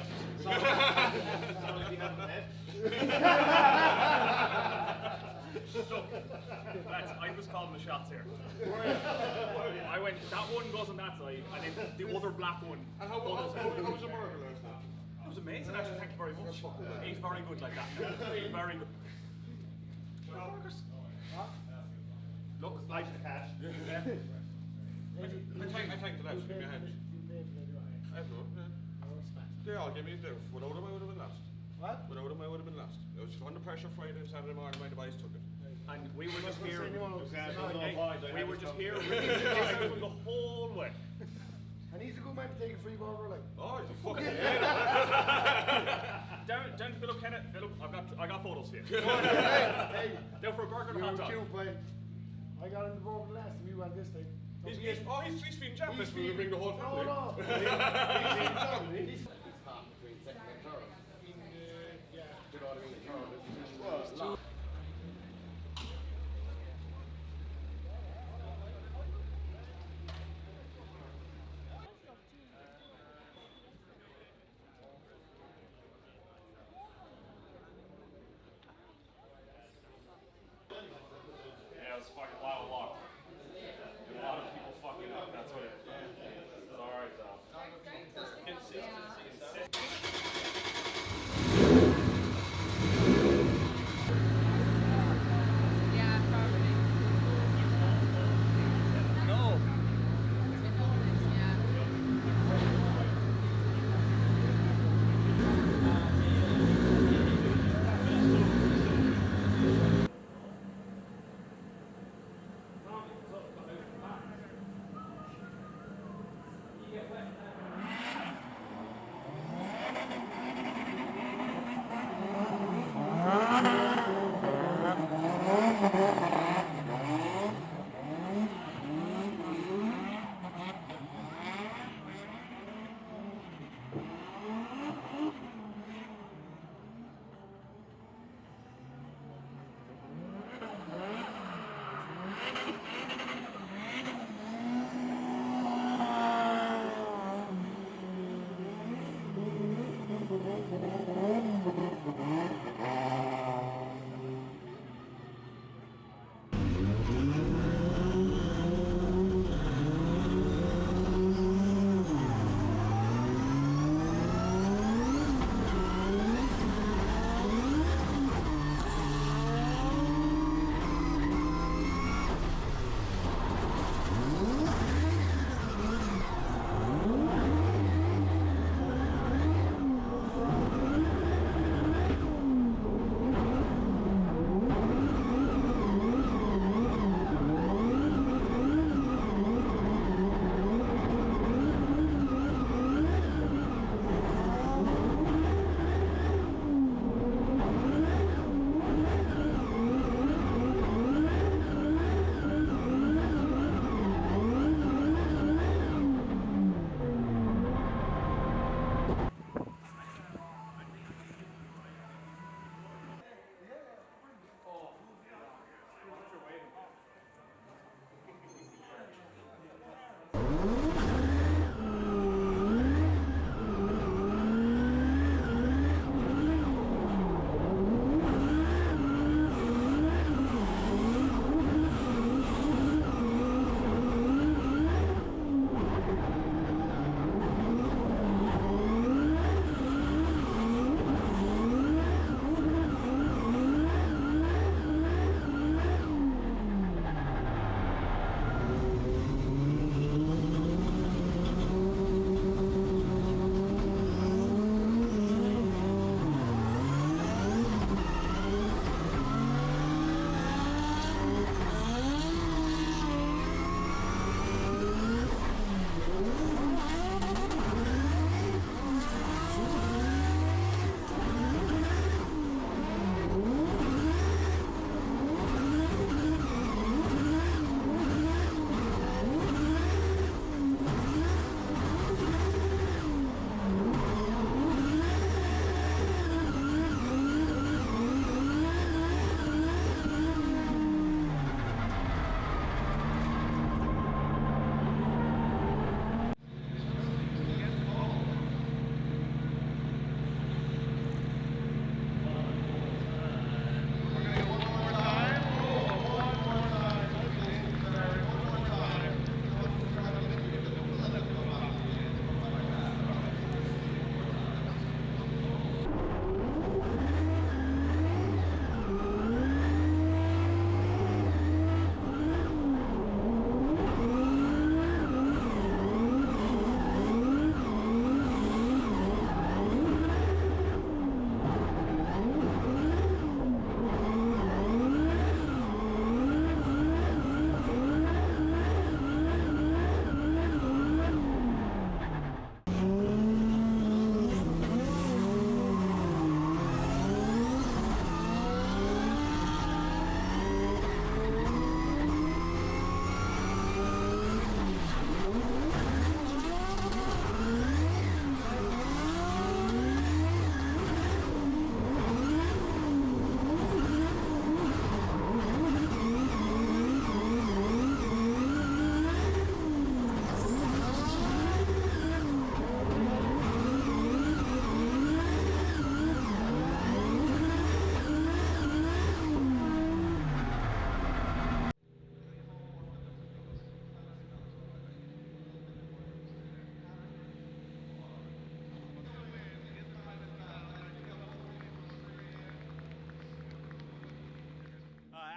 out. Sorry if you haven't met. Look, lads, I was calling the shots here. I went, that one goes on that side, and then the other black one. And how was the burger last night? It was amazing, actually. Thank you very much. Ate very good like that. Ate very good. Burgers. Look, I cash. Yeah. I thank the lads for giving me a hand. I don't know, yeah. They all gave me a do. Without them I would have been lost. What? Without them I would have been lost. It was under pressure Friday and Saturday morning when the boys took it. And we were just here. We were just here. From the whole way. And he's a good man to take a free burger, like. Oh, he's a fucking Down, Philip Kennett. Philip, I got photos for you. Hey, Down for a burger and a hot dog. cute, boy. I got in the burger last time, we went this time. He's feeding Japanese when we bring the whole family. No. He's He's half between second and third. yeah. You know what I mean? Third is Well, Yeah, it was fucking wild walk. A lot of people fucking up. That's what it is. It's alright though. Yeah, probably. No. Yeah.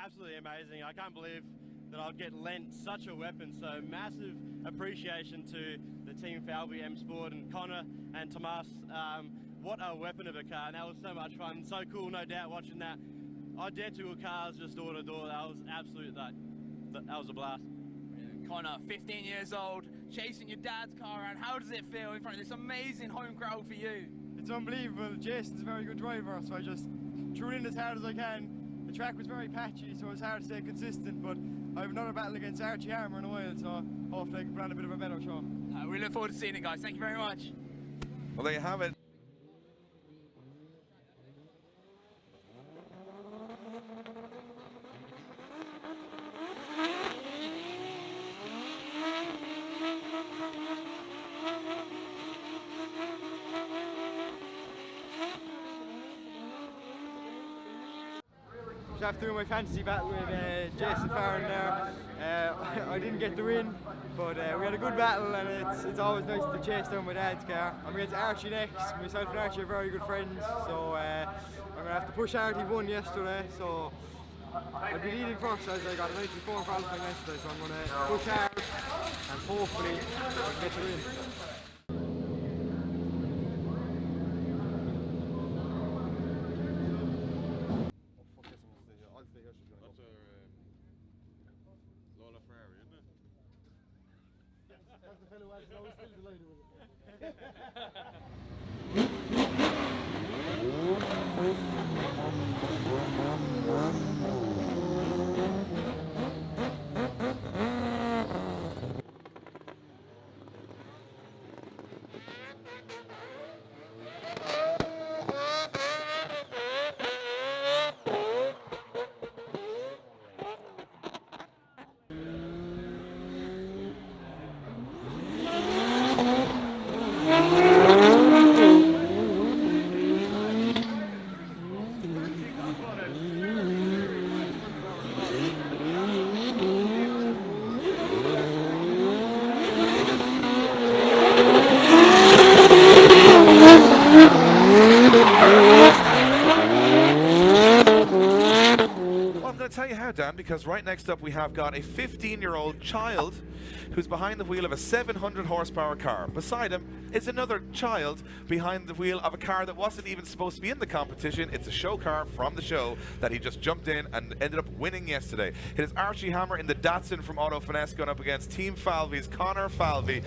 absolutely amazing. I can't believe that I'll get lent such a weapon. So massive appreciation to the team Falvey, M Sport, and Conor and Tomas. What a weapon of a car, and that was so much fun. So cool, no doubt, watching that. Identical cars just door to door. That was absolute, that was a blast. Conor, 15 years old, chasing your dad's car around. How does it feel in front of this amazing home crowd for you? It's unbelievable. Jason's a very good driver, so I just threw it in as hard as I can. The track was very patchy, so it's hard to stay consistent, but I have another battle against Archie in a while, so hopefully I can put on a bit of a better show. We look forward to seeing it, guys. Thank you very much. Well, there you have it. Just after doing my fantasy battle with Jason Farron there, I didn't get the win, but we had a good battle, and it's always nice to chase down my dad's car. I'm against Archie next. Myself and Archie are very good friends, so I'm going to have to push hard. He won yesterday, so I'll be leading first as I got a 94 qualifying yesterday, so I'm going to push hard and hopefully I can get the win. That's the fellow who was always still delighted with it. Tell you how, Dan, because right next up we have got a 15-year-old child who's behind the wheel of a 700 horsepower car. Beside him is another child behind the wheel of a car that wasn't even supposed to be in the competition. It's a show car from the show that he just jumped in and ended up winning yesterday. It is Archie Hammer in the Datsun from Auto Finesse going up against Team Falvey's Conor Falvey.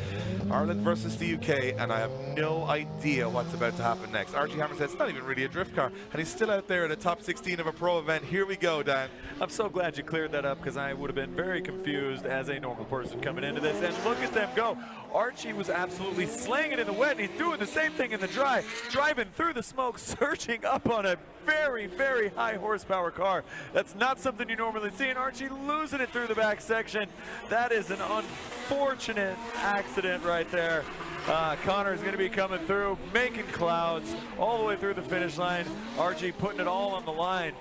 Ireland versus the UK, and I have no idea what's about to happen next. Archie Hammer says it's not even really a drift car, and he's still out there in the top 16 of a pro event. Here we go, Dan. I'm so glad you cleared that up, because I would have been very confused as a normal person coming into this. And look at them go. Archie was absolutely slaying it in the wet, and he's doing the same thing in the dry, driving through the smoke, surging up on a very, very high horsepower car. That's not something you normally see, and Archie losing it through the back section. That is an unfortunate accident right there. Conor is going to be coming through, making clouds all the way through the finish line. Archie putting it all on the line.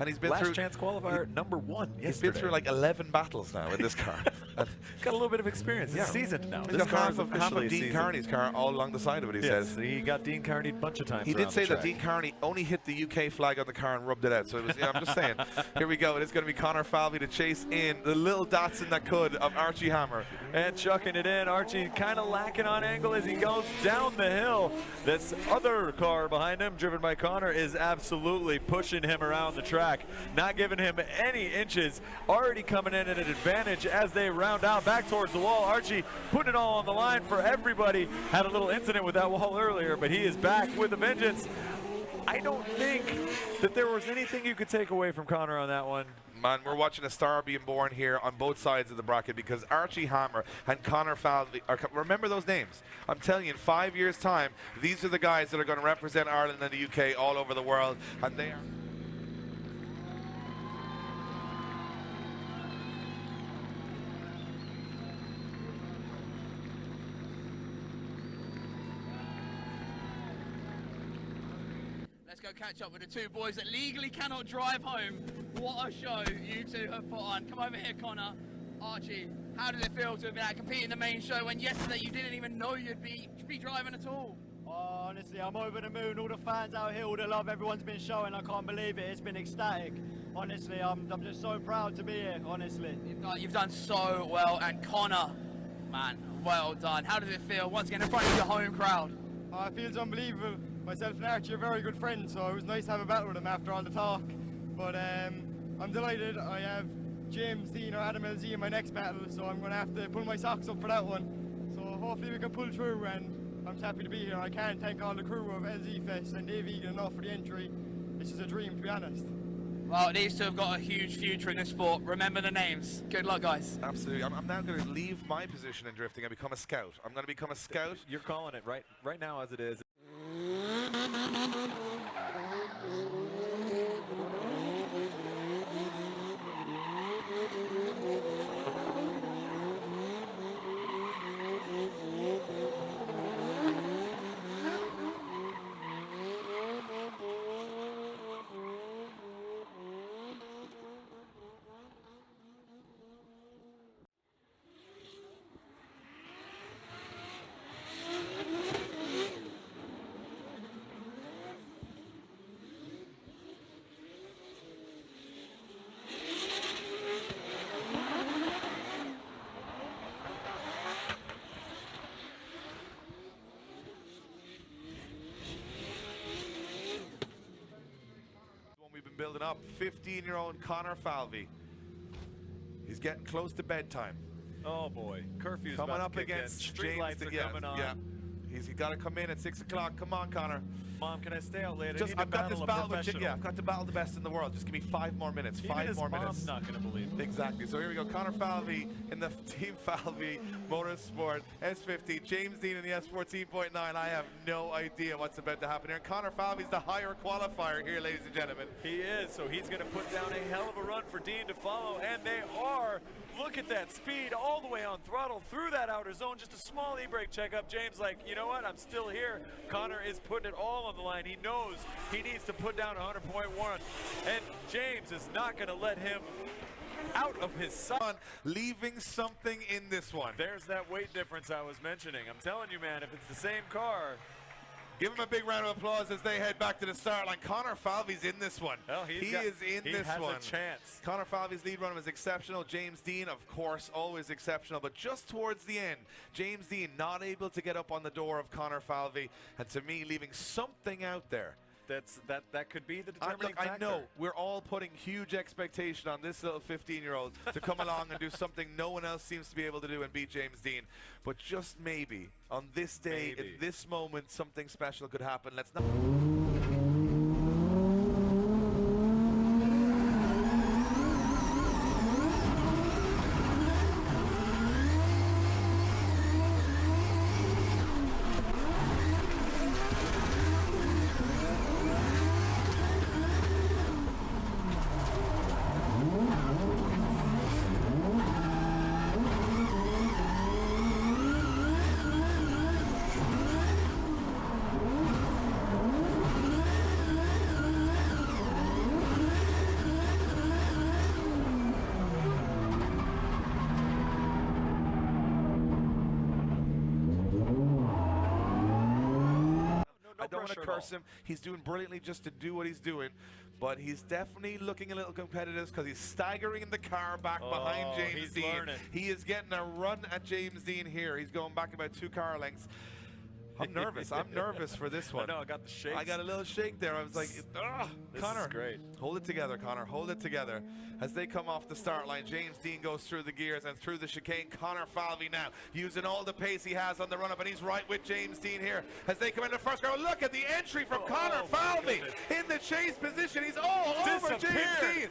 And he's been Last through chance qualifier number 1 yesterday. He's been through like 11 battles now in this car. Got a little bit of experience. It's seasoned now. He's This got car half is of officially Dean seasoned. Carney's car all along the side of it, he Yes, says. he got Dean Carney a bunch of times. He did around say the that track. Dean Carney only hit the UK flag on the car and rubbed it out. So it was, yeah, I'm just saying. Here we go. It is going to be Conor Falvey to chase in the little Datsun that could of Archie Hammer. And chucking it in. Archie kind of lacking on angle as he goes down the hill. This other car behind him, driven by Conor, is absolutely pushing him around the track, not giving him any inches. Already coming in at an advantage as they round out back towards the wall. Archie putting it all on the line for everybody. Had a little incident with that wall earlier, but he is back with a vengeance. I don't think that there was anything you could take away from Conor on that one. Man, we're watching a star being born here on both sides of the bracket, because Archie Hammer and Conor Falvey, remember those names. I'm telling you, in 5 years' time, these are the guys that are going to represent Ireland and the UK all over the world, and they are. Let's go catch up with the two boys that legally cannot drive home. What a show you two have put on. Come over here, Conor. Archie, how did it feel to have been out competing the main show when yesterday you didn't even know you'd be driving at all? Oh, honestly, I'm over the moon. All the fans out here, all the love everyone's been showing, I can't believe it. It's been ecstatic. Honestly, I'm just so proud to be here, honestly. You've done so well, and Conor, man, well done. How did it feel once again in front of your home crowd? Oh, it feels unbelievable. Myself and Archie are very good friends, so it was nice to have a battle with him after all the talk. But I'm delighted. I have James Dean or Adam LZ in my next battle, so I'm going to have to pull my socks up for that one. So hopefully we can pull through, and I'm just happy to be here. I can't thank all the crew of LZ Fest and Dave Egan enough for the entry. It's just a dream, to be honest. Well, these two have got a huge future in this sport. Remember the names. Good luck, guys. Absolutely. I'm now going to leave my position in drifting and become a scout. I'm going to become a scout. You're calling it right now as it is. Building up, 15-year-old Conor Falvey. He's getting close to bedtime. Oh boy, curfew's coming about up to kick against in. Street James. lights are coming on. Yeah, he's got to come in at 6 o'clock. Come on, Conor. Mom, can I stay out late? I've got this battle with I've got to battle the best in the world. Just give me 5 more minutes. Even 5 more minutes. Mom's not going to believe it. Exactly. So here we go. Conor Falvey in the Team Falvey Motorsport S15. James Dean in the S14.9. I have no idea what's about to happen here. And Conor Falvey's the higher qualifier here, ladies and gentlemen. He is. So he's going to put down a hell of a run for Dean to follow, and they are. Look at that speed all the way on throttle through that outer zone. Just a small e-brake checkup. James like, you know what? I'm still here. Conor is putting it all on the line. He knows he needs to put down 100.1. And James is not going to let him out of his sight. Leaving something in this one. There's that weight difference I was mentioning. I'm telling you, man, if it's the same car. Give him a big round of applause as they head back to the start line. Conor Falvey's in this one. Well, he is in this one. He has a chance. Conor Falvey's lead run was exceptional. James Dean, of course, always exceptional. But just towards the end, James Dean not able to get up on the door of Conor Falvey. And to me, leaving something out there. That could be the determining factor. I know we're all putting huge expectation on this little 15-year-old to come along and do something no one else seems to be able to do and beat James Dean. But just maybe on this day, in this moment, something special could happen. Let's not. I don't want to curse him. He's doing brilliantly just to do what he's doing, but he's definitely looking a little competitive because he's staggering the car back behind James Dean. Learning. He is getting a run at James Dean here. He's going back about 2 car lengths. I'm nervous. I'm nervous for this one. I know, I got the shakes. I got a little shake there. I was like, ugh. This Connor, is great. hold it together, Connor. Hold it together. As they come off the start line, James Dean goes through the gears and through the chicane. Conor Falvey now using all the pace he has on the run-up, and he's right with James Dean here as they come into the first round. Look at the entry from Conor Falvey in the chase position. He's all over James Dean.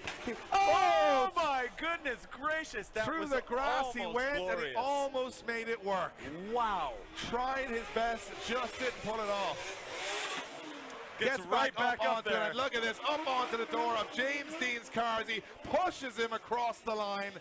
Oh my goodness gracious! That through was the grass he almost went, glorious. and he almost made it work. Wow! Tried his best, just didn't pull it off. Gets right back up onto there. it. Look at this, up onto the door of James Dean's car as he pushes him across the line.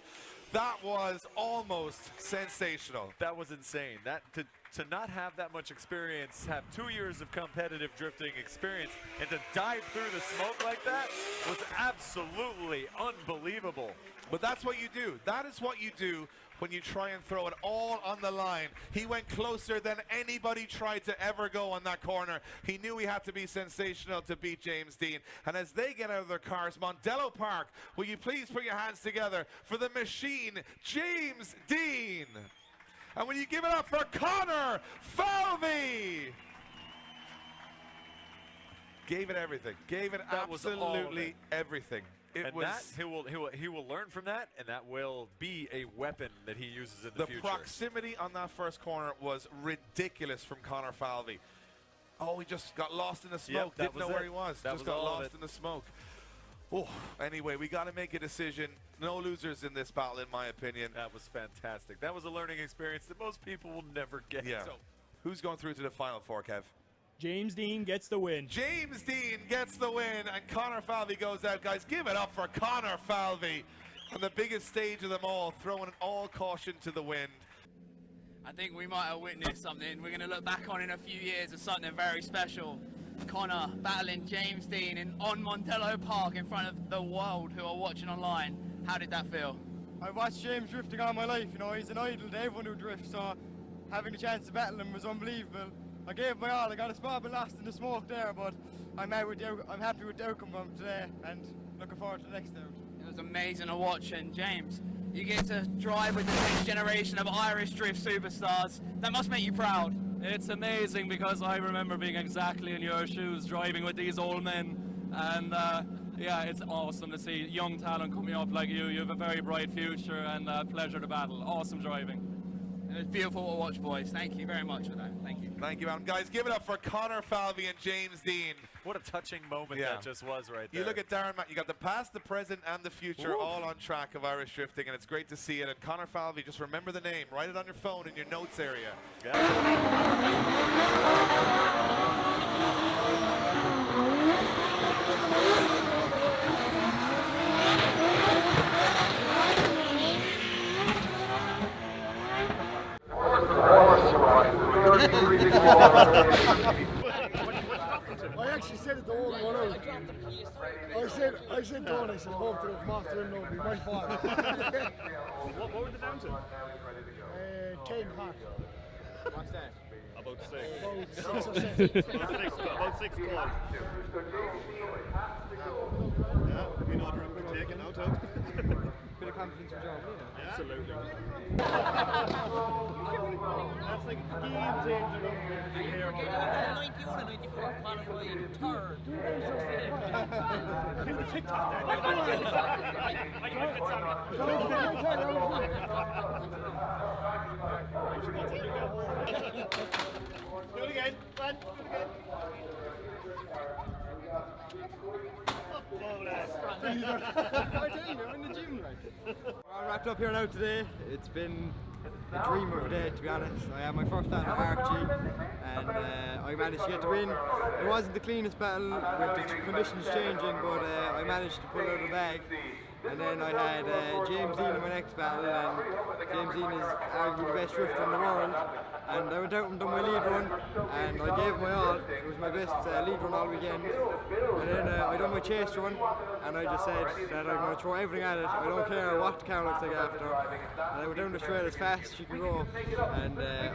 That was almost sensational. That was insane. That to not have that much experience, have 2 years of competitive drifting experience, and to dive through the smoke like that was absolutely unbelievable. But that's what you do. That is what you do when you try and throw it all on the line. He went closer than anybody tried to ever go on that corner. He knew he had to be sensational to beat James Dean. And as they get out of their cars, Mondello Park, will you please put your hands together for the machine, James Dean? And will you give it up for Conor Falvey? Gave it everything. Gave it That was all of absolutely it. everything. And that he will learn from that, and that will be a weapon that he uses in the future. The proximity on that first corner was ridiculous from Conor Falvey. Oh, he just got lost in the smoke. Yep, Didn't know where he was. Just got lost in the smoke. Oh, anyway, we got to make a decision. No losers in this battle, in my opinion. That was fantastic. That was a learning experience that most people will never get. Yeah. So, who's going through to the final four, Kev? James Dean gets the win. James Dean gets the win, and Conor Falvey goes out. Guys, give it up for Conor Falvey on the biggest stage of them all, throwing all caution to the wind. I think we might have witnessed something we're going to look back on in a few years as something very special. Conor battling James Dean on Mondello Park in front of the world who are watching online. How did that feel? I watched James drifting all my life, you know, he's an idol to everyone who drifts, so having the chance to battle him was unbelievable. I gave my all. I got a spot but lost in the smoke there, but I'm happy with the outcome from today and looking forward to the next out. It was amazing to watch, and James, you get to drive with the next generation of Irish drift superstars. That must make you proud. It's amazing because I remember being exactly in your shoes, driving with these old men, and yeah, it's awesome to see young talent coming up like you. You have a very bright future, and pleasure to battle. Awesome driving. It was beautiful to watch, boys. Thank you very much for that. Thank you. Thank you, Adam. Guys, give it up for Conor Falvey and James Dean. What a touching moment that just was right there. You look at Darren, Matt, you got the past, the present, and the future all on track of Irish drifting, and it's great to see it. And Conor Falvey, just remember the name. Write it on your phone in your notes area. I actually said it the whole one out. I said Don, I said hope to come after him, no, it'll be my fault. What were they down to? 10 hot. What's that? About 6. About 6 or 7. About 6 goals. Yeah, we know they're taking out. Bit of confidence for John, yeah. Absolutely. That's like a game changer. 91 and 94 qualifying third. Do the TikTok there. I can get Do it again. Run. Do it again. I'm in the gym, like. We're wrapped up here now today. It's been a dream of a day, to be honest. I had my first battle with Archie, and I managed to get the win. It wasn't the cleanest battle with the conditions changing, but I managed to pull out the bag. And then I had James Dean in my next battle, and James Dean is arguably the best drifter in the world. And I went out and done my lead run, and I gave my all. It was my best lead run all weekend. And then I done my chase run, and I just said that I'm going to throw everything at it. I don't care what the car looks like after. And I went down the straight as fast as you can go. And I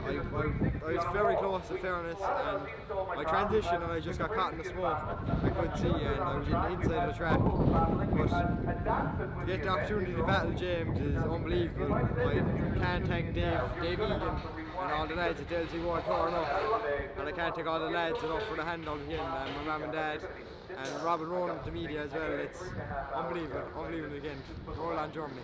was very close, in fairness. And I transitioned, and I just got caught in the smoke. I couldn't see, and I was in the inside of the track. But to get the opportunity to battle James is unbelievable. I can't thank Dave Egan and all the lads at LT World Tour enough, and I can't take all the lads enough for the handout again, and my mum and dad, and Robin Ronan with the media as well. It's unbelievable, unbelievable again. Roll on Germany.